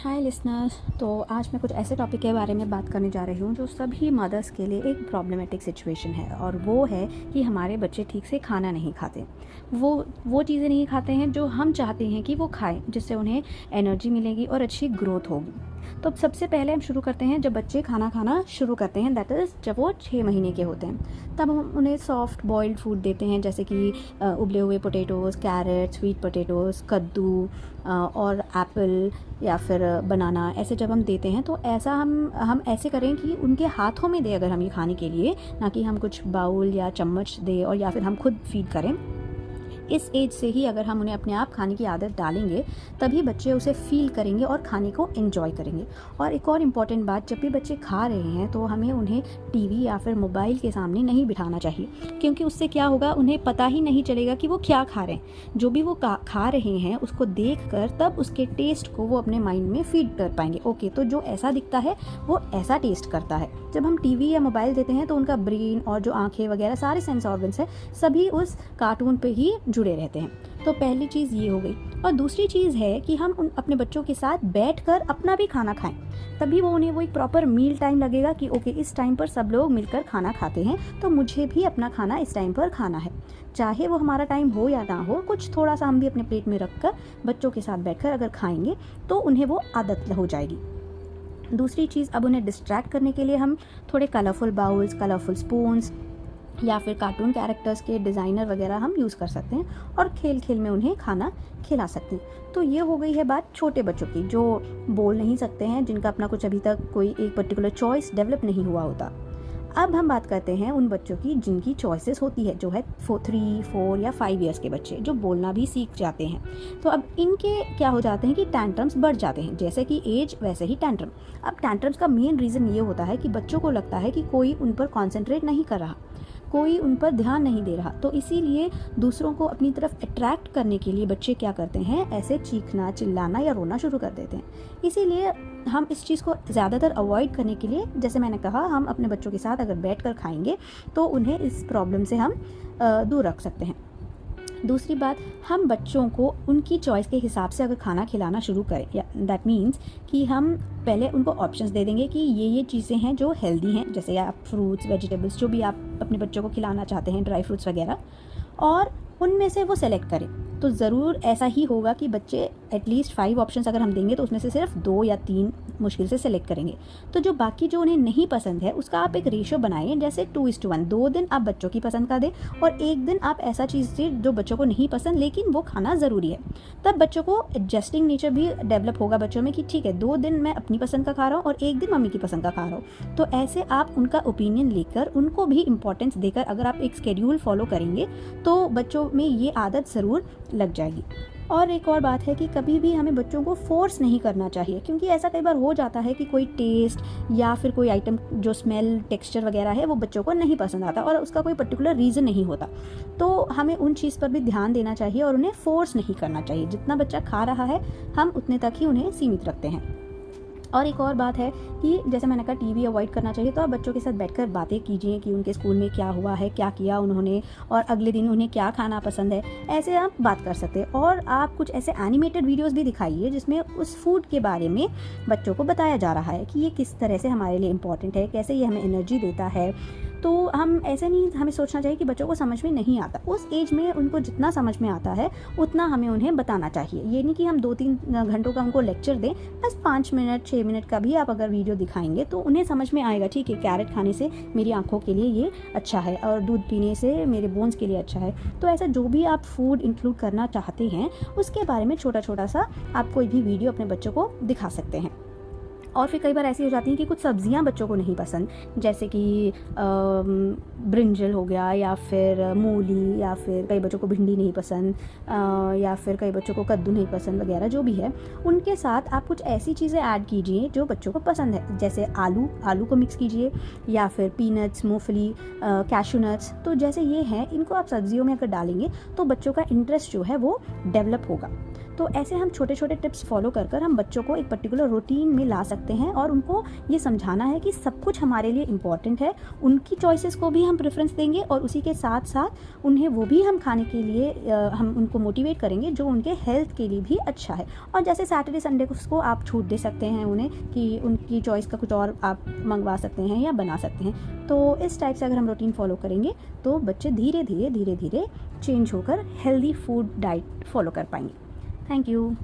हाय listeners. तो आज मैं कुछ ऐसे टॉपिक के बारे में बात करने जा रही हूँ जो सभी मदर्स के लिए एक प्रॉब्लमेटिक सिचुएशन है, और वो है कि हमारे बच्चे ठीक से खाना नहीं खाते। वो चीज़ें नहीं खाते हैं जो हम चाहते हैं कि वो खाएं, जिससे उन्हें एनर्जी मिलेगी और अच्छी ग्रोथ होगी। तो सबसे पहले हम शुरू करते हैं जब बच्चे खाना खाना शुरू करते हैं, दैट इज़ जब वो 6 महीने के होते हैं। तब हम उन्हें सॉफ्ट बॉइल्ड फूड देते हैं, जैसे कि उबले हुए पोटैटोज़, कैरेट, स्वीट पोटैटोज़, कद्दू और एप्पल या फिर बनाना। ऐसे जब हम देते हैं तो ऐसा हम ऐसे करें कि उनके हाथों में दें अगर हम ये खाने के लिए, ना कि हम कुछ बाउल या चम्मच दें और या फिर हम खुद फीड करें। इस एज से ही अगर हम उन्हें अपने आप खाने की आदत डालेंगे, तभी बच्चे उसे फील करेंगे और खाने को एंजॉय करेंगे। और एक और इम्पॉर्टेंट बात, जब भी बच्चे खा रहे हैं तो हमें उन्हें टीवी या फिर मोबाइल के सामने नहीं बिठाना चाहिए, क्योंकि उससे क्या होगा, उन्हें पता ही नहीं चलेगा कि वो क्या खा रहे हैं। जो भी वो खा रहे हैं उसको देख कर तब उसके टेस्ट को वो अपने माइंड में फीड कर पाएंगे। ओके, तो जो ऐसा दिखता है वो ऐसा टेस्ट करता है। जब हम टीवी या मोबाइल देते हैं तो उनका ब्रेन और जो आंखें वगैरह सारे सेंस ऑर्गन्स हैं, सभी उस कार्टून पे ही जुड़े रहते हैं। तो पहली चीज़ ये हो गई। और दूसरी चीज़ है कि हम अपने बच्चों के साथ बैठकर अपना भी खाना खाएं, तभी उन्हें वो एक प्रॉपर मील टाइम लगेगा कि ओके, इस टाइम पर सब लोग मिलकर खाना खाते हैं, तो मुझे भी अपना खाना इस टाइम पर खाना है। चाहे वो हमारा टाइम हो या ना हो, कुछ थोड़ा सा हम भी अपने प्लेट में रखकर बच्चों के साथ बैठकर अगर खाएंगे तो उन्हें वो आदत हो जाएगी। दूसरी चीज़, अब उन्हें डिस्ट्रैक्ट करने के लिए हम थोड़े कलरफुल बाउल्स, कलरफुल स्पून्स या फिर कार्टून कैरेक्टर्स के डिज़ाइनर वगैरह हम यूज़ कर सकते हैं और खेल खेल में उन्हें खाना खिला सकते हैं। तो ये हो गई है बात छोटे बच्चों की, जो बोल नहीं सकते हैं, जिनका अपना कुछ अभी तक कोई एक पर्टिकुलर चॉइस डेवलप नहीं हुआ होता। अब हम बात करते हैं उन बच्चों की जिनकी चॉइसेस होती है, जो है 3, 4 या 5 ईयर्स के बच्चे, जो बोलना भी सीख जाते हैं। तो अब इनके क्या हो जाते हैं कि टैंट्रम्स बढ़ जाते हैं। जैसे कि एज वैसे ही टैंट्रम। अब टैंट्रम्स का मेन रीज़न ये होता है कि बच्चों को लगता है कि कोई उन पर कॉन्सेंट्रेट नहीं कर रहा, कोई उन पर ध्यान नहीं दे रहा। तो इसीलिए दूसरों को अपनी तरफ अट्रैक्ट करने के लिए बच्चे क्या करते हैं, ऐसे चीखना, चिल्लाना या रोना शुरू कर देते हैं। इसीलिए हम इस चीज़ को ज़्यादातर अवॉइड करने के लिए, जैसे मैंने कहा, हम अपने बच्चों के साथ अगर बैठकर खाएंगे तो उन्हें इस प्रॉब्लम से हम दूर रख सकते हैं। दूसरी बात, हम बच्चों को उनकी चॉइस के हिसाब से अगर खाना खिलाना शुरू करें, या दैट मीन्स कि हम पहले उनको ऑप्शंस दे देंगे कि ये चीज़ें हैं जो हेल्दी हैं, जैसे आप फ्रूट्स, वेजिटेबल्स, जो भी आप अपने बच्चों को खिलाना चाहते हैं, ड्राई फ्रूट्स वगैरह, और उनमें से वो सेलेक्ट करें। तो ज़रूर ऐसा ही होगा कि बच्चे एटलीस्ट 5 ऑप्शंस अगर हम देंगे तो उसमें से सिर्फ 2 या 3 मुश्किल से सेलेक्ट करेंगे। तो जो बाकी जो उन्हें नहीं पसंद है उसका आप एक रेशो बनाएं, जैसे 2:1। 2 दिन आप बच्चों की पसंद का दें और 1 दिन आप ऐसा चीज़ दें जो बच्चों को नहीं पसंद लेकिन वो खाना ज़रूरी है। तब बच्चों को एडजस्टिंग नेचर भी डेवलप होगा बच्चों में कि ठीक है, 2 दिन मैं अपनी पसंद का खा रहा हूँ और 1 दिन मम्मी की पसंद का खा रहा हूँ। तो ऐसे आप उनका ओपिनियन लेकर, उनको भी इंपॉर्टेंस देकर अगर आप एक स्केड्यूल फॉलो करेंगे तो बच्चों में ये आदत ज़रूर लग जाएगी। और एक और बात है कि कभी भी हमें बच्चों को फोर्स नहीं करना चाहिए, क्योंकि ऐसा कई बार हो जाता है कि कोई टेस्ट या फिर कोई आइटम जो स्मेल, टेक्सचर वगैरह है वो बच्चों को नहीं पसंद आता और उसका कोई पर्टिकुलर रीज़न नहीं होता। तो हमें उन चीज़ पर भी ध्यान देना चाहिए और उन्हें फोर्स नहीं करना चाहिए। जितना बच्चा खा रहा है हम उतने तक ही उन्हें सीमित रखते हैं। और एक और बात है कि जैसे मैंने कहा, टीवी अवॉइड करना चाहिए। तो आप बच्चों के साथ बैठकर बातें कीजिए कि उनके स्कूल में क्या हुआ है, क्या किया उन्होंने, और अगले दिन उन्हें क्या खाना पसंद है। ऐसे आप बात कर सकते हैं। और आप कुछ ऐसे एनिमेटेड वीडियोस भी दिखाइए जिसमें उस फूड के बारे में बच्चों को बताया जा रहा है कि ये किस तरह से हमारे लिए इम्पॉर्टेंट है, कैसे ये हमें एनर्जी देता है। तो हम ऐसे नहीं, हमें सोचना चाहिए कि बच्चों को समझ में नहीं आता। उस एज में उनको जितना समझ में आता है उतना हमें उन्हें बताना चाहिए। ये नहीं कि हम 2-3 घंटों का उनको लेक्चर दें, बस 5 मिनट 6 मिनट का भी आप अगर वीडियो दिखाएंगे तो उन्हें समझ में आएगा, ठीक है, कैरेट खाने से मेरी आंखों के लिए ये अच्छा है और दूध पीने से मेरे बोन्स के लिए अच्छा है। तो ऐसा जो भी आप फूड इंक्लूड करना चाहते हैं उसके बारे में छोटा छोटा सा आप कोई भी वीडियो अपने बच्चों को दिखा सकते हैं। और फिर कई बार ऐसी हो जाती हैं कि कुछ सब्जियां बच्चों को नहीं पसंद, जैसे कि ब्रिंजल हो गया, या फिर मूली, या फिर कई बच्चों को भिंडी नहीं पसंद, या फिर कई बच्चों को कद्दू नहीं पसंद वगैरह, जो भी है उनके साथ आप कुछ ऐसी चीज़ें ऐड कीजिए जो बच्चों को पसंद है। जैसे आलू को मिक्स कीजिए, या फिर पीनट्स, मूंगफली, कैशू नट्स। तो जैसे ये हैं, इनको आप सब्जियों में अगर डालेंगे तो बच्चों का इंटरेस्ट जो है वो डेवलप होगा। तो ऐसे हम छोटे छोटे टिप्स फॉलो कर हम बच्चों को एक पर्टिकुलर रूटीन में ला सकते सकते हैं और उनको ये समझाना है कि सब कुछ हमारे लिए इम्पॉर्टेंट है। उनकी चॉइसेस को भी हम प्रेफरेंस देंगे और उसी के साथ साथ उन्हें वो भी हम खाने के लिए हम उनको मोटिवेट करेंगे जो उनके हेल्थ के लिए भी अच्छा है। और जैसे सैटरडे संडे को आप छूट दे सकते हैं उन्हें कि उनकी चॉइस का कुछ और आप मंगवा सकते हैं या बना सकते हैं। तो इस टाइप से अगर हम रूटीन फॉलो करेंगे तो बच्चे धीरे धीरे चेंज होकर हेल्दी फूड डाइट फॉलो कर पाएंगे। Thank you.